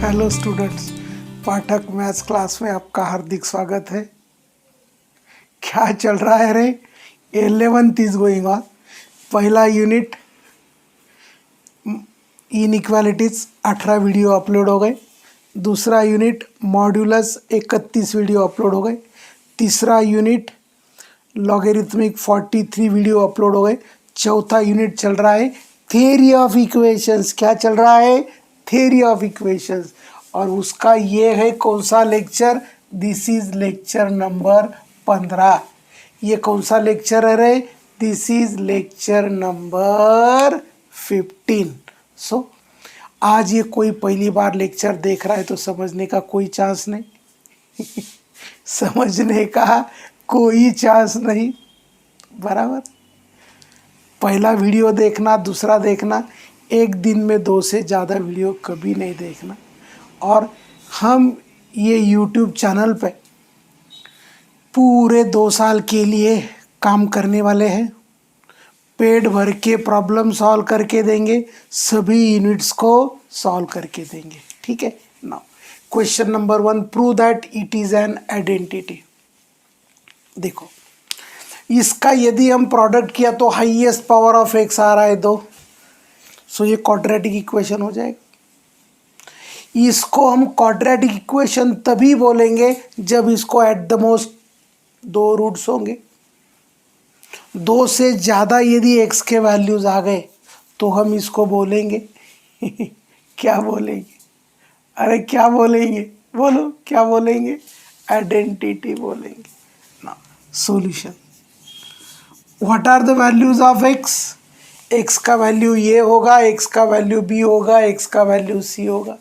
Hello students, पाठक maths class में आपका हार्दिक स्वागत है। क्या चल रहा है रे? 11th is going on. पहला यूनिट इनइक्वालिटीज 18 वीडियो अपलोड हो गए। दूसरा यूनिट मॉड्यूलस 31 वीडियो अपलोड हो गए। तीसरा यूनिट लॉगरिथमिक 43 वीडियो अपलोड हो गए। चौथा यूनिट चल रहा है थियरी ऑफ इक्वेशंस। क्या चल रहा है? Theory of equations. और उसका ये है कौन सा lecture? This is lecture number 15। ये कौन सा लेक्चर है रे? This is lecture number 15। सो आज ये कोई पहली बार लेक्चर देख रहा है तो समझने का कोई चांस नहीं। समझने का कोई चांस नहीं, बराबर। पहला वीडियो देखना, दूसरा देखना, एक दिन में 2 से ज़्यादा वीडियो कभी नहीं देखना। और हम ये YouTube चैनल पे पूरे 2 साल के लिए काम करने वाले हैं। पेट भर के प्रॉब्लम सॉल्व करके देंगे, सभी यूनिट्स को सॉल्व करके देंगे, ठीक है। Now question number 1, prove that it is an identity. देखो, इसका यदि हम प्रोडक्ट किया तो हाईएस्ट पावर ऑफ एक्स आ रहा है 2, सो ये क्वाड्रेटिक इक्वेशन हो जाएगा। इसको हम क्वाड्रेटिक इक्वेशन तभी बोलेंगे जब इसको एट द मोस्ट 2 रूट्स होंगे। 2 से ज़्यादा यदि एक्स के वैल्यूज आ गए तो हम इसको बोलेंगे क्या बोलेंगे? अरे क्या बोलेंगे? बोलो, क्या बोलेंगे? आइडेंटिटी बोलेंगे ना। Solution, what are the values of x? X का वैल्यू ये होगा, एक्स का वैल्यू बी होगा, एक्स का वैल्यू सी होगा।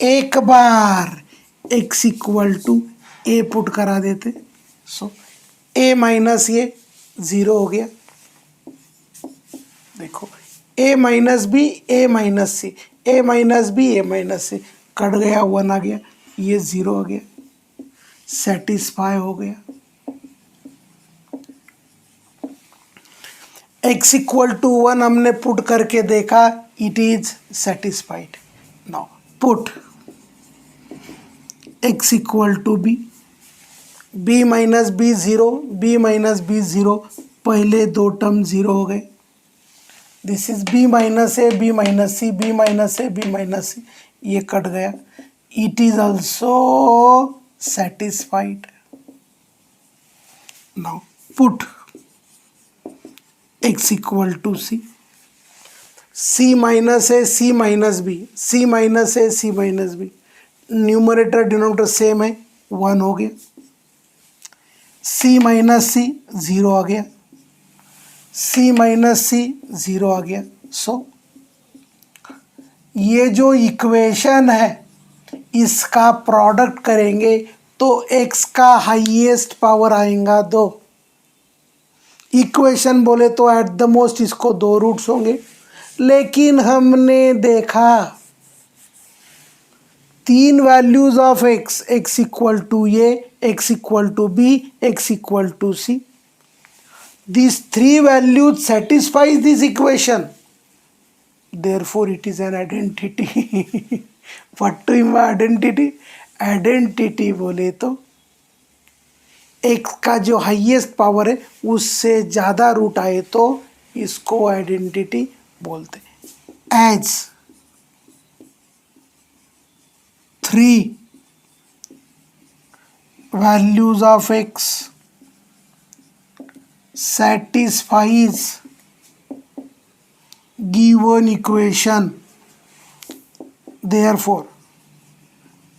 एक बार x equal to a put करा देते, सो ए माइनस ये 0 हो गया। देखो, ए माइनस बी, ए माइनस सी, ए माइनस बी, ए माइनस सी, कट गया, 1 आ गया, ये 0 हो गया, सेटिस्फाई हो गया। x इक्वल टू 1 हमने पुट करके देखा, it is satisfied. Now put x equal to b, b minus b 0, b minus b 0, पहले 2 टर्म 0 हो गए। This is b minus a, b minus c, b minus a, b minus c, ये cut गया, it is also satisfied. Now put x equal to c, c minus a, c minus b, c minus a, c minus b, numerator denominator same है, 1 हो गया, c minus सी 0 आ गया, c minus सी 0 आ गया। सो ये जो equation है इसका प्रोडक्ट करेंगे तो x का हाईएस्ट पावर आएगा 2। इक्वेशन बोले तो एट द मोस्ट इसको 2 रूट्स होंगे, लेकिन हमने देखा 3 values of x, x equal to a, x equal to b, x equal to c. These 3 values satisfies this equation, therefore it is an identity। what to mean by identity? Identity बोले तो x का जो highest power है उससे ज़्यादा root आए तो इसको आइडेंटिटी बोलते हैं। As 3 values of x satisfies given equation, therefore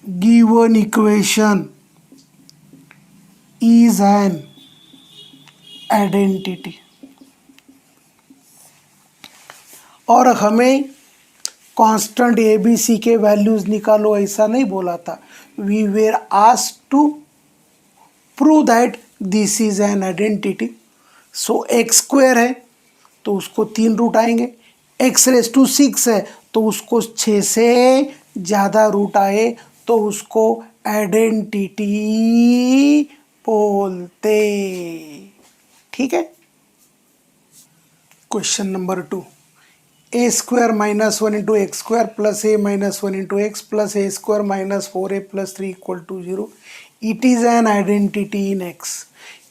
given equation is an identity। और हमें कांस्टेंट ए बी सी के वैल्यूज निकालो ऐसा नहीं बोला था। We were asked to prove that this is an identity. So x square है तो उसको 3 रूट आएंगे, एक्स रेस टू 6 है तो उसको 6 से ज़्यादा रूट आए तो उसको आइडेंटिटी बोलते, ठीक है। Question number 2, a square minus 1 into x square plus a minus 1 into x plus a square minus 4a plus 3 equal to 0। It is an identity in x.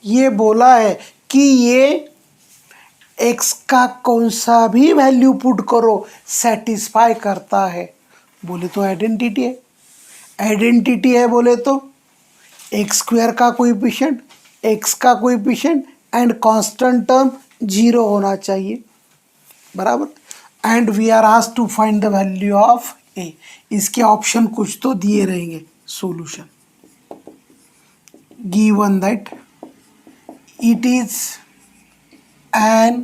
ये बोला है कि ये एक्स का कौन सा भी वैल्यू पुट करो सेटिस्फाई करता है। बोले तो आइडेंटिटी है, आइडेंटिटी है बोले तो एक्स स्क्वायर का कोएफिशिएंट, एक्स का कोएफिशिएंट एंड कांस्टेंट टर्म 0 होना चाहिए, बराबर। And we are asked to find the value of a. इसके ऑप्शन कुछ तो दिए रहेंगे। Solution given that it is an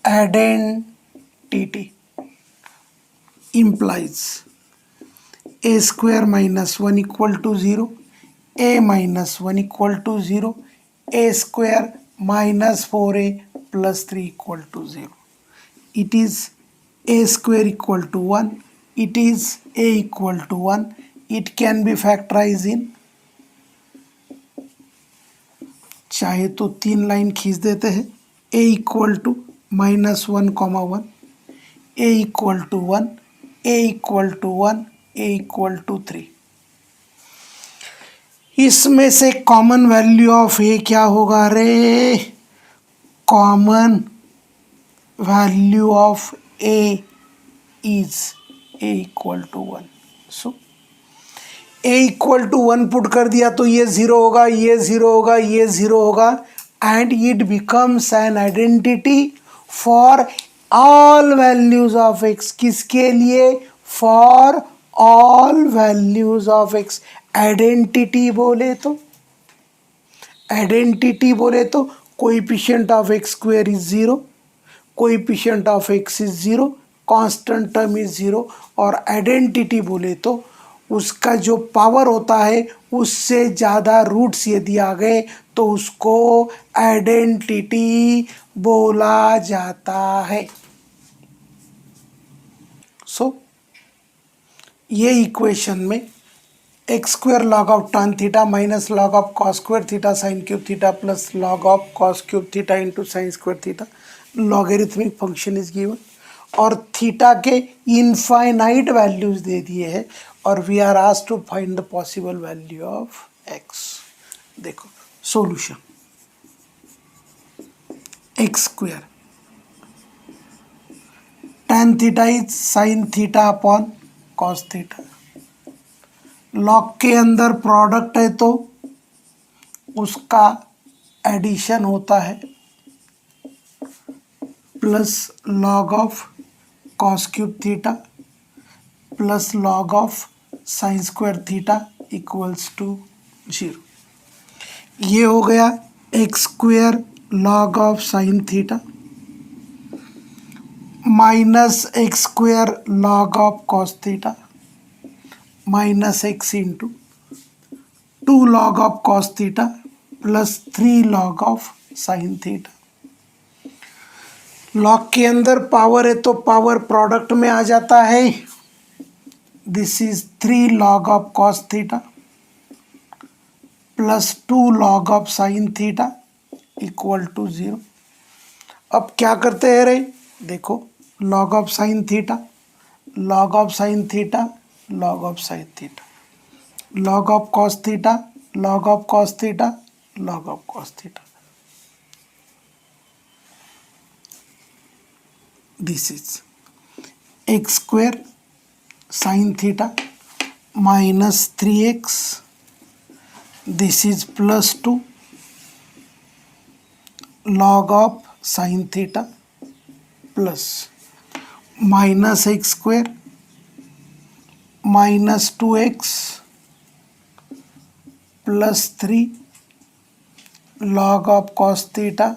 identity implies a square minus 1 equal to 0, a minus 1 equal to 0, a square minus 4a plus 3 equal to 0. It is a square equal to 1, it is a equal to 1, it can be factorized in, चाहे तो 3 line खींच देते हैं। a equal to minus 1 comma 1, a equal to 1, a equal to 1, a equal to 3। इसमें से common value of a क्या होगा रे? Common value of a is a equal to 1। So a equal to 1 put कर दिया तो ये 0 होगा, ये 0 होगा, ये 0 होगा and it becomes an identity for all values of x। किसके लिए? for all values of x। Identity बोले तो, आइडेंटिटी बोले तो coefficient of x square is 0, coefficient of x is 0, constant term is 0। और आइडेंटिटी बोले तो उसका जो पावर होता है उससे ज़्यादा रूट्स यदि आ गए तो उसको आइडेंटिटी बोला जाता है। सो ये इक्वेशन में x square log of tan theta minus log of cos square theta sine cube theta plus log of cos cube theta into sine square theta logarithmic function is given. और theta के infinite values दे दिए हैं और we are asked to find the possible value of x. देखो solution x square tan theta is sine theta upon cos theta. Log के अंदर product है तो उसका एडिशन होता है plus log of cos cube theta plus log of sine square theta equals to 0। ये हो गया x square log of sine theta minus x square log of cos theta minus x into 2 log of cos theta plus 3 log of sine theta. Log के अंदर power है तो power product में आ जाता है। This is 3 log of cos theta plus 2 log of sine theta equal to 0। अब क्या करते हैं रे? देखो log of sine theta, log of sine theta, log of sine theta, log of cos theta, log of cos theta, log of cos theta. This is x square sine theta minus 3x, this is plus 2 log of sine theta plus minus x square minus 2x plus 3 log of cos theta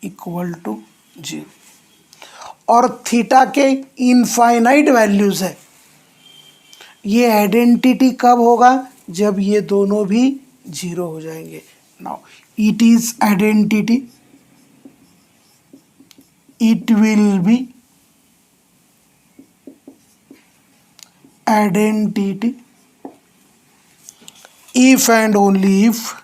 equal to 0। और theta के infinite values है। ये identity कब होगा? जब ये दोनों भी 0 हो जाएंगे। Now it is identity, it will be identity if and only if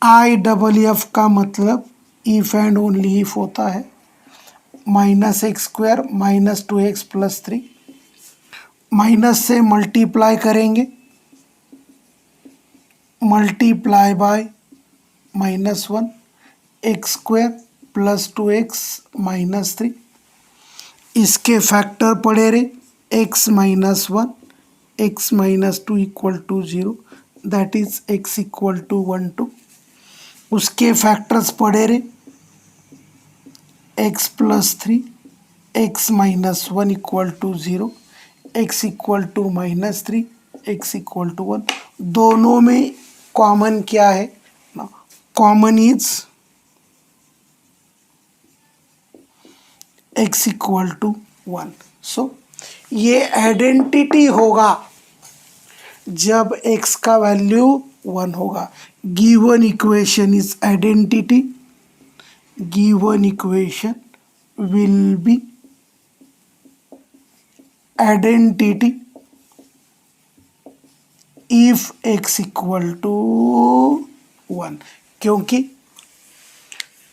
IFF का मतलब इफ एंड ओनली इफ होता है। Minus x square minus 2x plus 3, minus से मल्टीप्लाई करेंगे, multiply by -1 x square plus 2x minus 3, इसके factor पड़े रहे x minus 1 x minus 2 equal to 0, that is x equal to 1 2, उसके factors पड़े रहे x plus 3 x minus 1 equal to 0, x equal to minus 3 x equal to 1, दोनों में common क्या है ना, common is x equal to 1। So ये identity होगा जब x का वैल्यू 1 होगा। Given equation is identity, given equation will be identity if x equal to 1, क्योंकि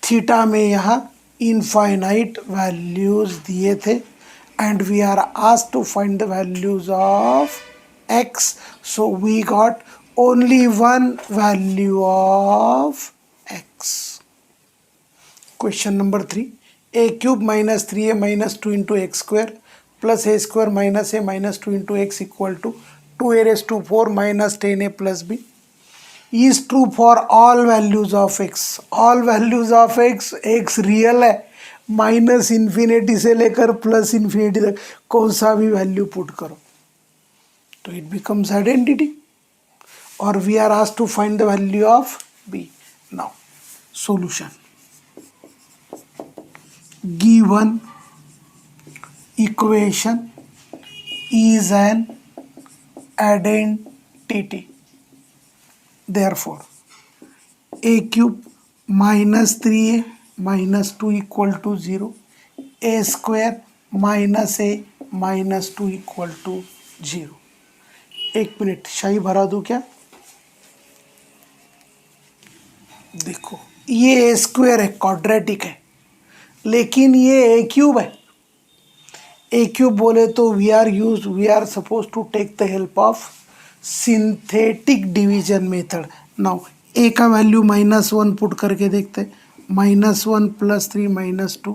थीटा में यहाँ इनफाइनाइट वैल्यूज दिए थे and we are asked to find the values of x, so we got only one value of x. Question number 3, a cube minus 3a minus 2 into x square plus a square minus a minus 2 into x equal to 2a raised to 4 minus 10a plus b is true for all values of x. all values of x, x real है, minus infinity से लेकर plus infinity तक कौन सा भी value put करो तो it becomes identity, और we are asked to find the value of b. Now solution, given equation is an identity, therefore a cube minus 3a minus 2 equal to 0, a square minus a minus 2 equal to 0. एक minute शाही भरा दूं क्या? देखो ये a square है, quadratic है, लेकिन ये ए क्यूब है। ए क्यूब बोले तो we are suppose to take the help of synthetic division method. Now a का वैल्यू -1 पुट करके देखते हैं, -1 + 3 -2,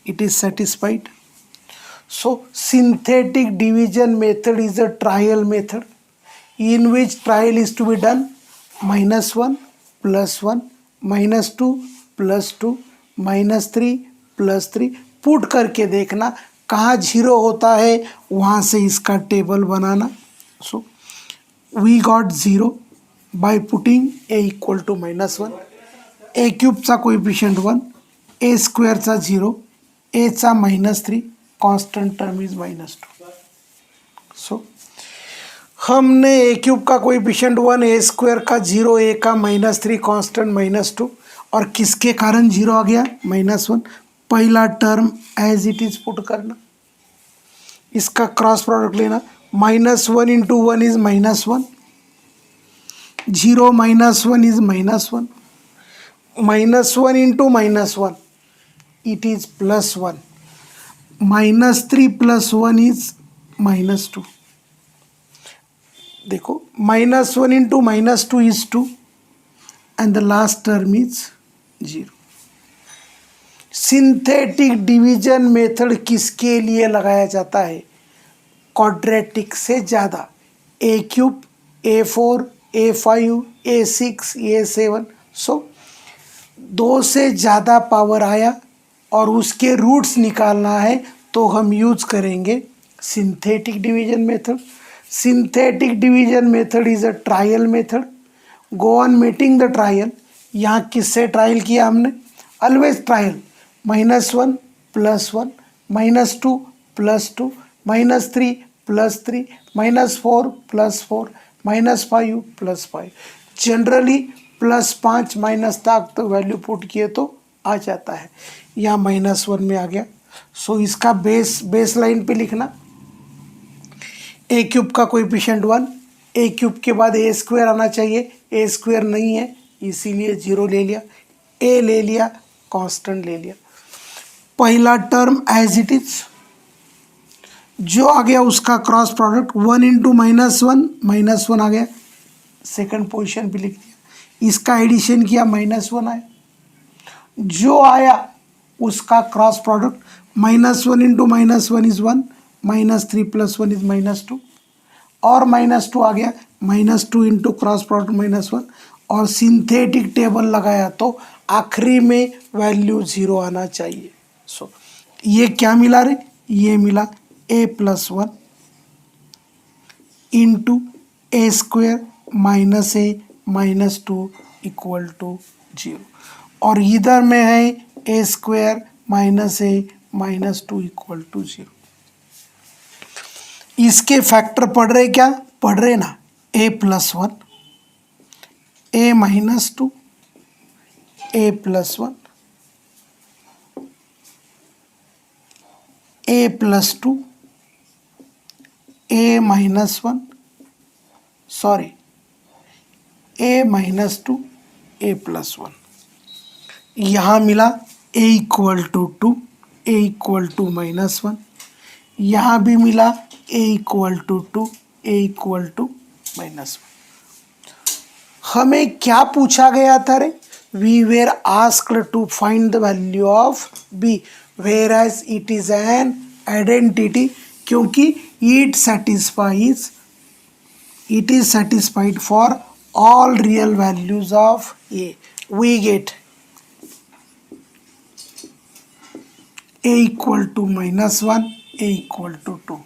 it is satisfied. So synthetic division method is a trial method in which trial is to be done, -1 + 1 -2 + 2 -3 + 3 put करके देखना कहाँ 0 होता है, वहाँ से इसका टेबल बनाना। So we got 0 by putting a equal to -1, a क्यूबचा कोएफिशिएंट 1, a स्क्वेअरचा 0, a चा -3, कॉन्स्टंट टर्म इज -2। सो हमने ए क्यूब का कोएफिशिएंट 1, ए स्क्वायर का 0, ए का -3, कांस्टेंट -2, और किसके कारण 0 आ गया, -1। पहला term as it is put करना, इसका क्रॉस प्रोडक्ट लेना, -1 × 1 is -1, 0 - 1 is -1, -1 × -1 it is +1, -3 + 1 is -2। देखो -1 × -2 is 2 and the last term is 0। Synthetic division method किसके लिए लगाया जाता है, क्वाड्रेटिक से ज़्यादा, a3, a4, a5, a6, a7। सो 2 से ज़्यादा पावर आया और उसके रूट्स निकालना है तो हम यूज करेंगे synthetic division method. Synthetic division method is a trial method. Go on meeting the trial. यहाँ किससे ट्रायल किया हमने, ऑलवेज ट्रायल, -1 + 1 -2 + 2 -3 + 3 -4 + 4 -5 + 5। जनरली +5 माइनस तक तो वैल्यू पुट किए तो आ जाता है, यहाँ -1 में आ गया। सो इसका बेस लाइन पे लिखना, ए क्यूब का कोएफिशिएंट 1, ए क्यूब के बाद ए स्क्वायर आना चाहिए, ए स्क्वायर नहीं है इसीलिए 0 ले लिया, ए ले लिया, कांस्टेंट ले लिया। पहला टर्म एज इट इज, जो आ गया उसका क्रॉस प्रोडक्ट 1 इंटू -1 आ गया, सेकंड पोजीशन पे लिख दिया, इसका एडिशन किया -1 आया, जो आया उसका cross product -1 into -1 is 1, -3 + 1 is -2, और -2 आ गया, -2 इंटू क्रॉस प्रोडक्ट -1, और सिंथेटिक टेबल लगाया तो आखिरी में वैल्यू 0 आना चाहिए। सो ये क्या मिला रे, ये मिला a+1 इंटू a² - a -2 = 0, और इधर में है a² - a -2 = 0। इसके फैक्टर पढ़ रहे क्या, पढ़ रहे ना, a+1 a -2 a+1 a+2 a -1 sorry a -2 a+1, यहाँ मिला a = 2 a = -1, यहाँ भी मिला a = 2 a = -1। हमें क्या पूछा गया था रे, we were asked to find the value of b, where as it is an identity, क्योंकि it is satisfied for all real values of a, we get a = -1 a = 2।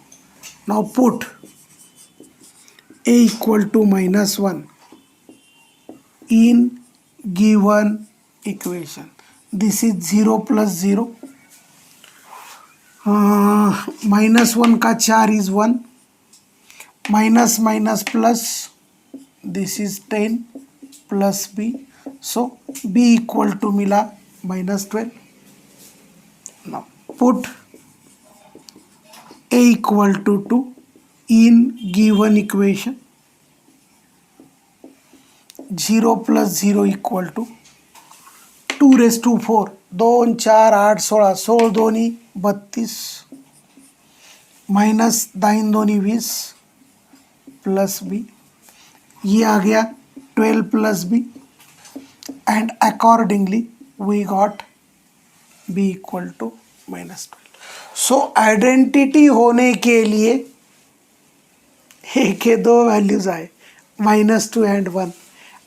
Now put a = -1 in given equation. This is 0 + 0, -1 का 4 is 1, minus minus plus, this is 10 plus b, so b = मिला -12। now put a = 2 in given equation, 0 + 0 = 2⁴, 2 4 8 16, 16 दोनी 32, minus 9 दोनी 20 plus b, ये आ गया 12 + b, and accordingly we got b = -12। So identity होने के लिए a के दो वैल्यूज आए, -2 एंड 1,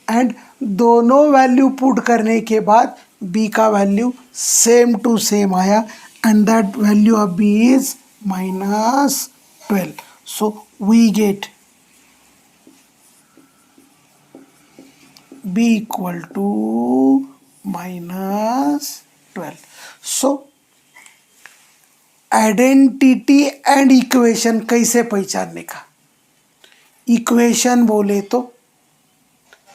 एंड दोनों वैल्यू पुट करने के बाद b का वैल्यू सेम टू सेम आया, and that value of b is -12। So we get b = -12। So identity and equation कैसे पहचानने का, इक्वेशन बोले तो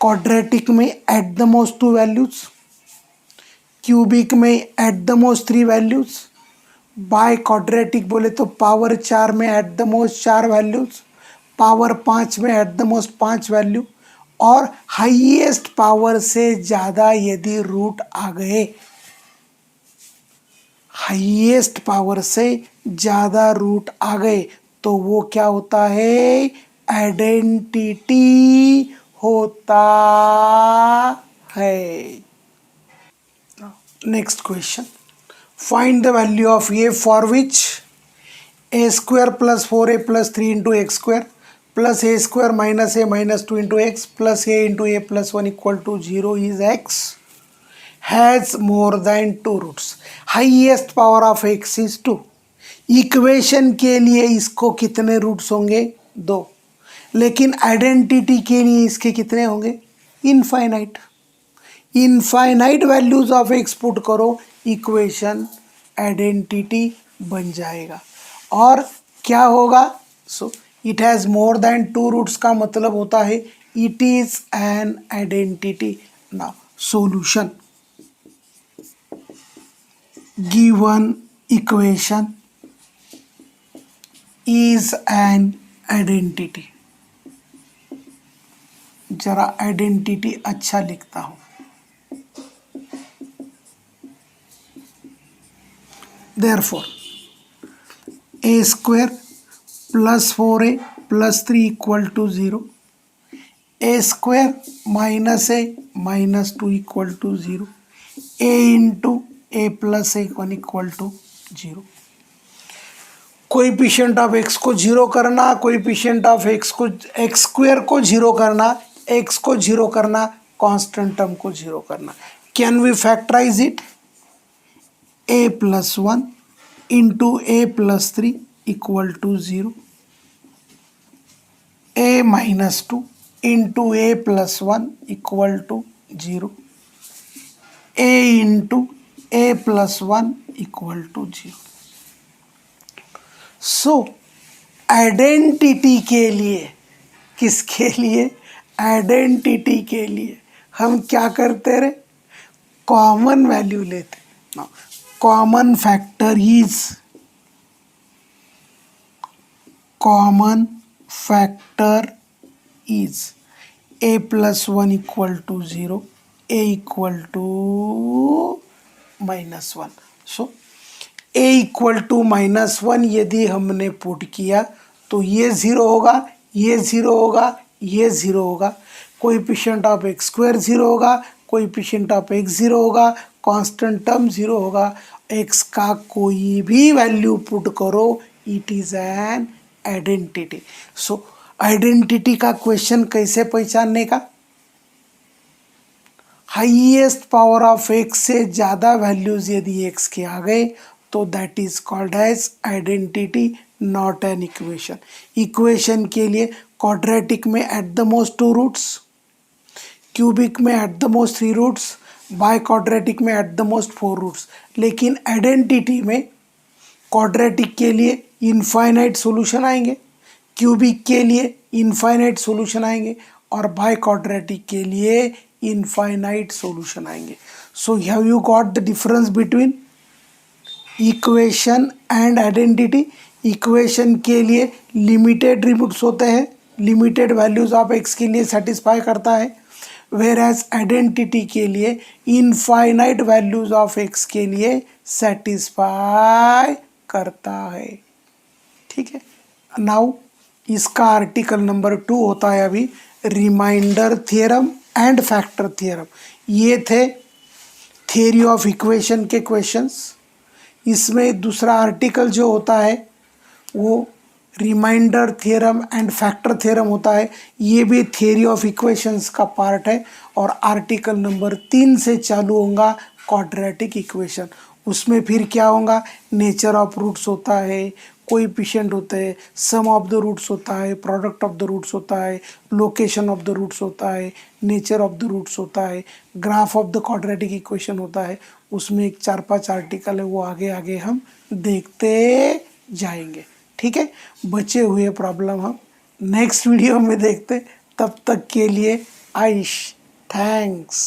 क्वाड्रेटिक में at the most 2 values, cubic में at the most 3 values, biquadratic बोले तो पावर 4 में at the most 4 values, power 5 में एट द मोस्ट 5 वैल्यू, और हाईएस्ट पावर से ज़्यादा यदि रूट आ गए, हाईएस्ट पावर से ज़्यादा रूट आ गए तो वो क्या होता है, आइडेंटिटी होता है। Next question, find the value of a for which a² + 4a + 3 × x² plus a² - a - 2 into x plus a into a plus 1 equal to 0 is x has more than 2 roots, highest power of x is 2। Equation के लिए इसको कितने roots होंगे, 2, लेकिन identity के लिए इसके कितने होंगे, infinite. Infinite values of x put करो, इक्वेशन आइडेंटिटी बन जाएगा, और क्या होगा, so it has more than 2 roots का मतलब होता है it is an identity. Now solution, given equation is an identity. जरा आइडेंटिटी अच्छा लिखता हूं, therefore a square plus 4a plus 3 equal to 0, a square minus a minus 2 equal to 0, a into a plus 1 equal to 0। Coefficient of x को 0 करना, coefficient of x को x square को 0 करना, x को 0 करना, कांस्टेंट टर्म को 0 करना। Can we factorize it? A plus 1 into a plus 3 equal to 0, a minus 2 into a plus 1 equal to 0, a into a plus 1 equal to 0। So identity के लिए, किसके लिए? आइडेंटिटी के लिए हम क्या करते रहे? कॉमन वैल्यू लेते। Common factor is, common factor is a plus 1 equal to 0, a equal to minus 1। So a equal to minus 1 यदि हमने पुट किया तो ये 0 होगा, ये 0 होगा, ये 0 होगा। कोएफिशिएंट ऑफ एक्स स्क्वायर 0 होगा, कोएफिशिएंट ऑफ एक्स 0 होगा, कांस्टेंट टर्म 0 होगा। एक्स का कोई भी वैल्यू पुट करो, it is an identity. So identity का क्वेश्चन कैसे पहचानने का? हाईएस्ट पावर ऑफ एक्स से ज़्यादा वैल्यूज यदि एक्स के आ गए तो that is called as identity, not an equation. Equation के लिए क्वाड्रेटिक में at the most 2 roots, cubic में at the most 3 roots, biquadratic में एट द मोस्ट 4 रूट्स। लेकिन आइडेंटिटी में क्वाड्रेटिक के लिए इनफाइनाइट सॉल्यूशन आएंगे, क्यूबिक के लिए इनफाइनाइट सॉल्यूशन आएंगे और बाय क्वाड्रेटिक के लिए इनफाइनाइट सॉल्यूशन आएंगे। So have you got the difference between equation and identity? Equation के लिए लिमिटेड रिमूट्स होते हैं, लिमिटेड वैल्यूज ऑफ एक्स के लिए सेटिस्फाई करता है, वेयर एज आइडेंटिटी के लिए इनफाइनाइट वैल्यूज ऑफ एक्स के लिए सेटिस्फाई करता है। ठीक है। नाउ इसका आर्टिकल नंबर 2 होता है अभी remainder theorem and factor theorem. ये थे थियरी ऑफ इक्वेशन के क्वेश्चंस। इसमें दूसरा आर्टिकल जो होता है वो remainder theorem and factor theorem होता है। ये भी थियरी ऑफ इक्वेशंस का पार्ट है। और आर्टिकल नंबर 3 से चालू होगा क्वाड्रेटिक इक्वेशन। उसमें फिर क्या होगा? नेचर ऑफ रूट्स होता है, कोएफिशिएंट होते हैं, सम ऑफ द रूट्स होता है, प्रोडक्ट ऑफ द रूट्स होता है, लोकेशन ऑफ द रूट्स होता है, नेचर ऑफ द रूट्स होता है, graph of the quadratic equation होता है। उसमें एक 4-5 आर्टिकल है, वो आगे आगे हम देखते जाएंगे। ठीक है। बचे हुए प्रॉब्लम हम नेक्स्ट वीडियो में देखते। तब तक के लिए आइश, थैंक्स।